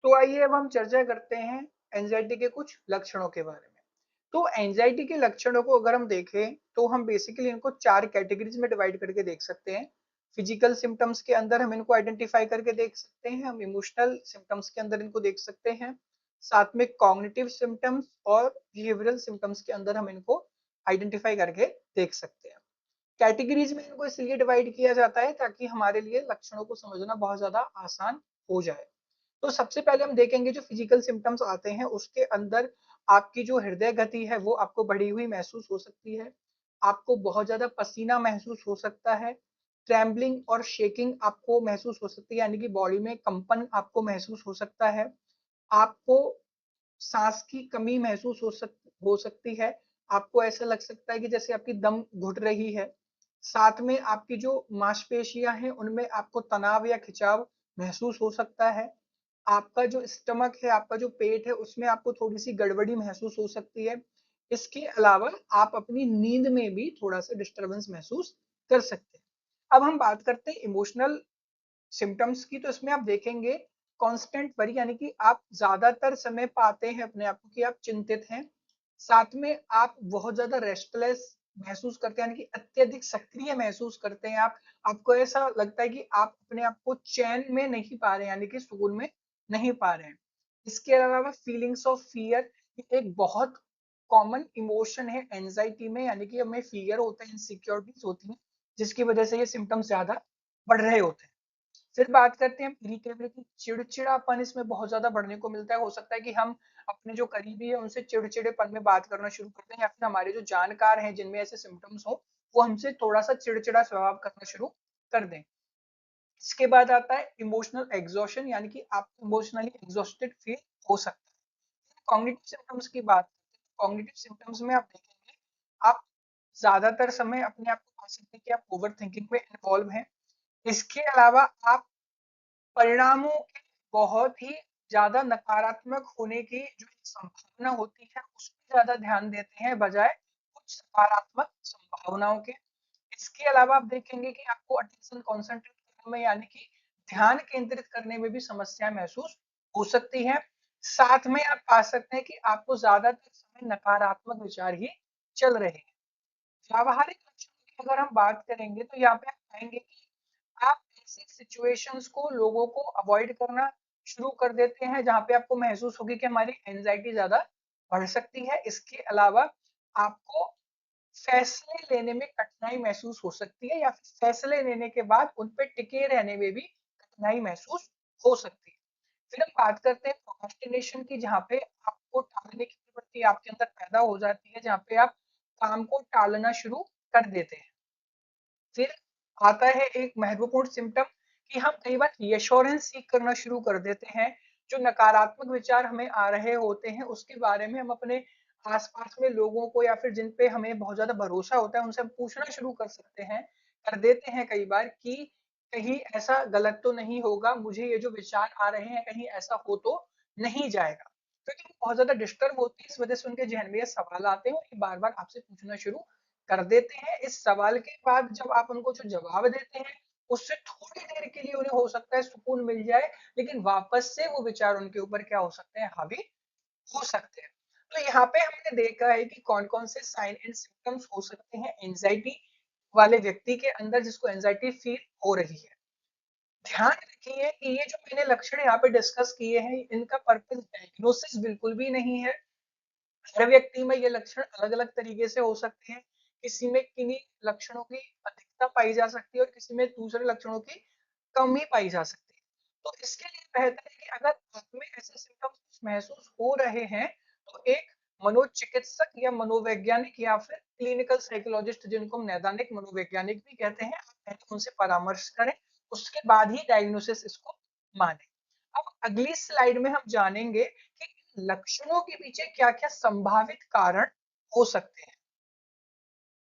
तो आइए अब हम चर्चा करते हैं एंजाइटी के कुछ लक्षणों के बारे में। तो एंजाइटी के लक्षणों को अगर हम देखें तो हम बेसिकली इनको 4 कैटेगरीज में डिवाइड करके देख सकते हैं। फिजिकल सिम्टम्स के अंदर हम इनको आइडेंटिफाई करके देख सकते हैं, हम इमोशनल सिम्टम्स के अंदर इनको देख सकते हैं, साथ में कॉग्निटिव सिम्टम्स और बिहेवियरल सिम्टम्स के अंदर हम इनको आइडेंटिफाई करके देख सकते हैं। कैटेगरीज में इनको इसलिए डिवाइड किया जाता है ताकि हमारे लिए लक्षणों को समझना बहुत ज्यादा आसान हो जाए। तो सबसे पहले हम देखेंगे जो फिजिकल सिम्टम्स आते हैं उसके अंदर आपकी जो हृदय गति है वो आपको बढ़ी हुई महसूस हो सकती है, आपको बहुत ज्यादा पसीना महसूस हो सकता है, ट्रैम्बलिंग और शेकिंग आपको महसूस हो सकती है, यानी कि बॉडी में कंपन आपको महसूस हो सकता है, आपको सांस की कमी महसूस हो सकती है, आपको ऐसा लग सकता है कि जैसे आपकी दम घुट रही है, साथ में आपकी जो मांसपेशियां हैं उनमें आपको तनाव या खिंचाव महसूस हो सकता है, आपका जो स्टमक है, आपका जो पेट है उसमें आपको थोड़ी सी गड़बड़ी महसूस हो सकती है। इसके अलावा आप अपनी नींद में भी थोड़ा सा डिस्टरबेंस महसूस कर सकते हैं। अब हम बात करते हैं इमोशनल सिम्टम्स की, तो इसमें आप देखेंगे कांस्टेंट वरी, यानी कि आप ज्यादातर समय पाते हैं अपने आप को कि आप चिंतित हैं, साथ में आप बहुत ज्यादा रेस्टलेस महसूस करते हैं, यानी कि अत्यधिक सक्रिय महसूस करते हैं आप, आपको ऐसा लगता है कि आप अपने आप को चैन में नहीं पा रहे हैं, यानी कि सुकून में नहीं पा रहे हैं। इसके अलावा फीलिंग्स ऑफ फियर एक बहुत कॉमन इमोशन है एंजाइटी में, यानी कि हमें फियर होता है, इनसिक्योरिटीज होती हैं, जिसकी वजह से ये सिम्टम्स ज्यादा बढ़ रहे होते हैं। फिर बात करते हैं इरिटेबिलिटी, चिड़चिड़ापन इसमें बहुत ज्यादा बढ़ने को मिलता है। हो सकता है कि हम अपने जो करीबी है उनसे चिड़चिड़ेपन में बात करना शुरू कर दें, या फिर हमारे जो जानकार हैं जिनमें ऐसे सिम्टम्स हो वो हमसे थोड़ा सा चिड़चिड़ा स्वभाव करना शुरू कर दें। इसके बाद आता है इमोशनल एग्जॉशन, यानी कि आप इमोशनली एग्जॉस्टेड फील हो सकता है। कॉग्निटिव सिम्टम्स की बात करते हैं, कॉग्निटिव सिम्टम्स में आप देखेंगे आप ज्यादातर समय अपने आप को पा सकते हैं कि आप ओवर थिंकिंग में इन्वॉल्व हैं। इसके अलावा आप परिणामों के बहुत ही ज्यादा नकारात्मक होने की जो संभावना होती है उस पर ज्यादा ध्यान देते हैं बजाय कुछ सकारात्मक संभावनाओं के। इसके अलावा आप देखेंगे कि आपको अटेंशन कॉन्सेंट्रेट करने में, यानी कि ध्यान केंद्रित करने में भी समस्या महसूस हो सकती है। साथ में आप पा सकते हैं कि आपको ज्यादातर समय नकारात्मक विचार ही चल रहे हैं। व्यावहारिक लक्षणों की अगर हम बात करेंगे तो यहाँ पे आप पाएंगे कि आप ऐसी सिचुएशंस को, लोगों को अवॉइड करना शुरू कर देते हैं जहां पे आपको महसूस होगी कि हमारी एंजाइटी ज्यादा बढ़ सकती है। इसके अलावा आपको फैसले लेने में कठिनाई महसूस हो सकती है, या फिर फैसले लेने के बाद उन पे टिके रहने में भी कठिनाई महसूस हो सकती है। फिर हम बात करते हैं प्रोक्रास्टिनेशन की, जहाँ पे आपको टालने की प्रवृत्ति आपके अंदर पैदा हो जाती है, जहाँ पे आप काम को टालना शुरू कर देते हैं। फिर आता है एक महत्वपूर्ण सिम्टम कि हम कई बार रीअश्योरेंस सीख करना शुरू कर देते हैं। जो नकारात्मक विचार हमें आ रहे होते हैं उसके बारे में हम अपने आसपास में लोगों को, या फिर जिन पे हमें बहुत ज्यादा भरोसा होता है उनसे हम पूछना शुरू कर सकते हैं, कर देते हैं कई बार कि कहीं ऐसा गलत तो नहीं होगा, मुझे ये जो विचार आ रहे हैं कहीं ऐसा हो तो नहीं जाएगा, क्योंकि वो बहुत ज्यादा डिस्टर्ब होती है, इस वजह से उनके जहन में ये सवाल आते हैं और ये बार बार आपसे पूछना शुरू कर देते हैं। इस सवाल के बाद जब आप उनको जो जवाब देते हैं उससे थोड़ी देर के लिए उन्हें हो सकता है सुकून मिल जाए, लेकिन वापस से वो विचार उनके ऊपर क्या हो सकते हैं, हावी हो सकते हैं। तो यहाँ पे हमने देखा है कि कौन कौन से साइन एंड सिम्टम्स हो सकते हैं एंजाइटी वाले व्यक्ति के अंदर जिसको एंजाइटी फील हो रही है। ध्यान रखिए कि ये जो मैंने लक्षण यहाँ पे डिस्कस किए हैं इनका पर्पस डायग्नोसिस बिल्कुल भी नहीं है। हर व्यक्ति में ये लक्षण अलग अलग तरीके से हो सकते हैं, किसी में किन्हीं लक्षणों की अधिकता पाई जा सकती है और किसी में दूसरे लक्षणों की कमी पाई जा सकती है। तो इसके लिए बेहतर है कि अगर आप में ऐसे सिम्टम्स महसूस हो रहे हैं तो एक मनोचिकित्सक या मनोवैज्ञानिक या फिर क्लिनिकल साइकोलॉजिस्ट, जिनको हम नैदानिक मनोवैज्ञानिक भी कहते हैं, आप पहले उनसे परामर्श करें, उसके बाद ही डायग्नोसिस इसको माने। अब अगली स्लाइड में हम जानेंगे कि लक्षणों के पीछे क्या क्या संभावित कारण हो सकते हैं।